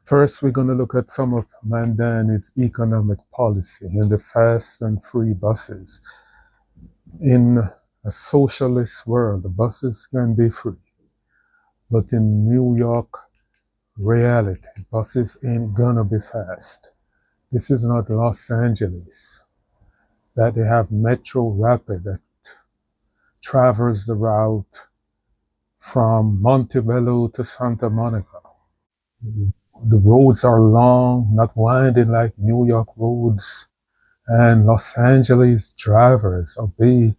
First, we're going to look at some of Mandani's economic policy in the fast and free buses. In a socialist world, the buses can be free. But in New York reality, buses ain't gonna be fast. This is not Los Angeles, that they have Metro Rapid that travels the route from Montebello to Santa Monica. The roads are long, not winding like New York roads, and Los Angeles drivers obey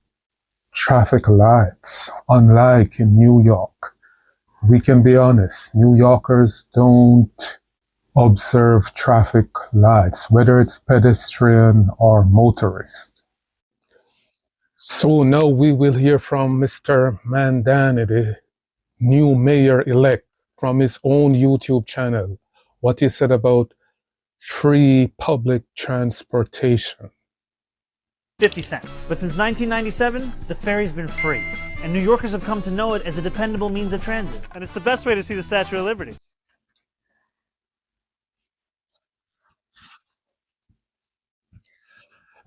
traffic lights, unlike in New York. We can be honest, New Yorkers don't observe traffic lights, whether it's pedestrian or motorist. So now we will hear from Mr. Mandani, the new mayor-elect, from his own YouTube channel, what he said about free public transportation. 50 cents. But since 1997, the ferry's been free, and New Yorkers have come to know it as a dependable means of transit. And it's the best way to see the Statue of Liberty.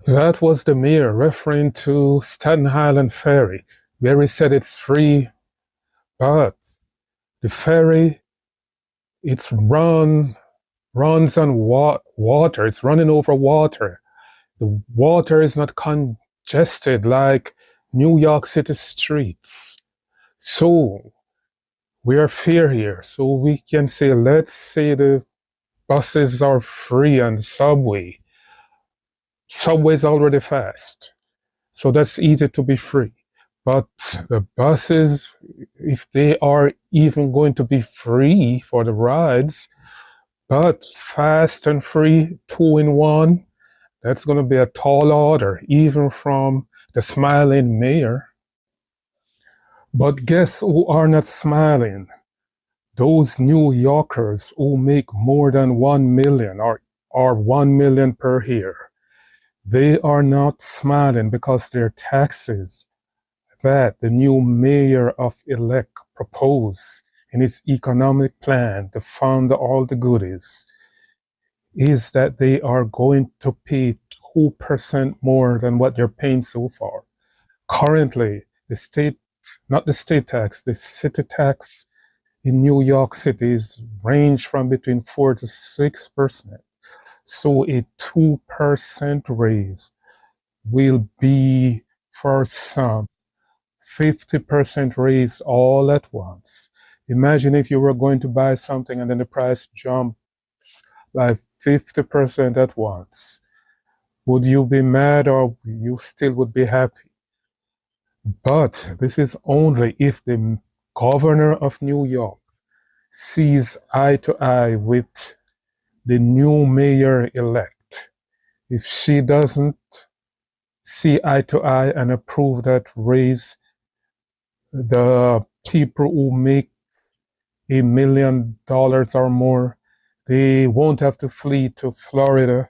That was the mayor referring to Staten Island Ferry, where he said it's free, but the ferry, it's runs on water, it's running over water. The water is not congested like New York City streets. So we are fair here. So we can say, let's say the buses are free on the subway. Subway's already fast. So that's easy to be free. But the buses, if they are even going to be free for the rides, but fast and free, 2-in-1, that's going to be a tall order, even from the smiling mayor. But guess who are not smiling? Those New Yorkers who make more than 1 million or 1 million per year. They are not smiling because their taxes that the new mayor of elect proposed in his economic plan to fund all the goodies is that they are going to pay 2% more than what they're paying so far. Currently, the state, not the state tax, the city tax in New York City is range from between 4 to 6%. So a 2% raise will be for some 50% raise all at once. Imagine if you were going to buy something and then the price jumps by 50% at once. Would you be mad or you still would be happy? But this is only if the governor of New York sees eye to eye with the new mayor-elect. If she doesn't see eye to eye and approve that raise, the people who make $1 million or more, they won't have to flee to Florida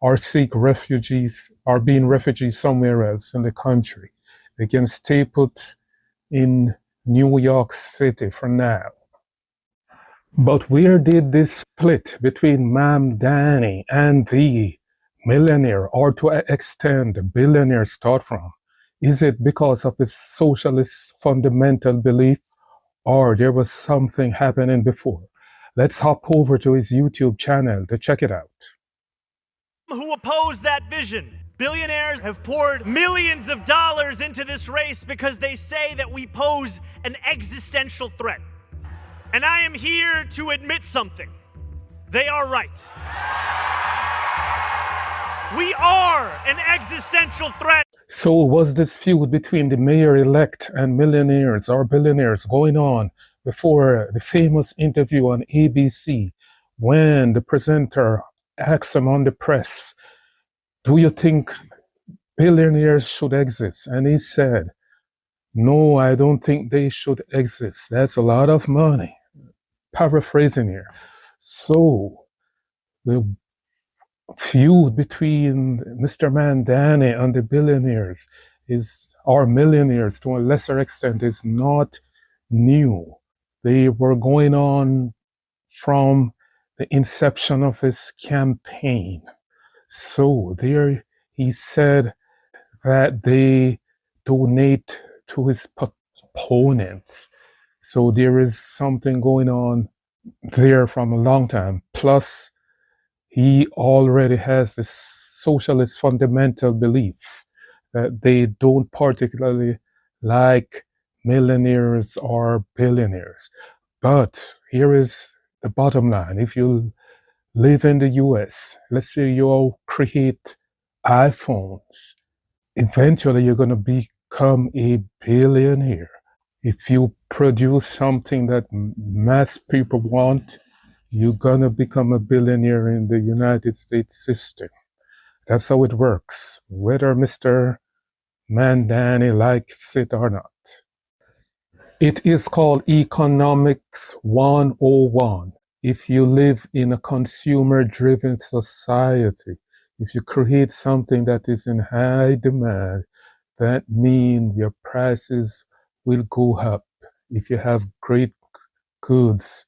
or seek refugees or being refugees somewhere else in the country. They can stay put in New York City for now. But where did this split between Mamdani and the millionaire, or to extend the billionaire, start from? Is it because of his socialist fundamental belief, or there was something happening before? Let's hop over to his YouTube channel to check it out. Who oppose that vision? Billionaires have poured millions of dollars into this race because they say that we pose an existential threat. And I am here to admit something. They are right. We are an existential threat. So was this feud between the mayor-elect and millionaires or billionaires going on before the famous interview on ABC when the presenter asked him on the press, do you think billionaires should exist? And he said, no, I don't think they should exist. That's a lot of money. Paraphrasing here. So the feud between Mr. Mandani and the billionaires is, or millionaires to a lesser extent, is not new. They were going on from the inception of his campaign. So there he said that they donate to his opponents. So there is something going on there from a long time. Plus, he already has this socialist fundamental belief that they don't particularly like millionaires or billionaires. But here is the bottom line. If you live in the US, let's say you create iPhones, eventually you're going to become a billionaire. If you produce something that mass people want, you're going to become a billionaire in the United States system. That's how it works, whether Mr. Mandani likes it or not. It is called Economics 101. If you live in a consumer-driven society, if you create something that is in high demand, that means your prices will go up. If you have great goods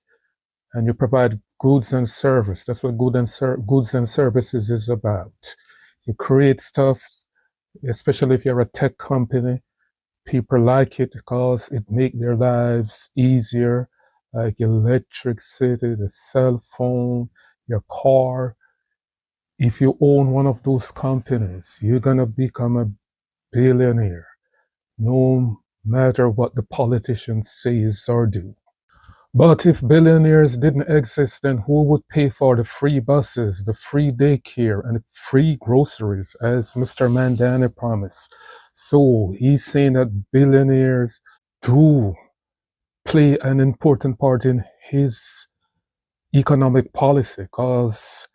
and you provide goods and service, that's what goods and services is about. You create stuff, especially if you're a tech company, people like it because it makes their lives easier, like electricity, the cell phone, your car. If you own one of those companies, you're going to become a billionaire, no matter what the politicians say or do. But if billionaires didn't exist, then who would pay for the free buses, the free daycare, and free groceries, as Mr. Mandani promised? So he's saying that billionaires do play an important part in his economic policy because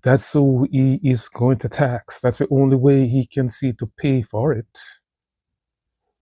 that's who he is going to tax. That's the only way he can see to pay for it.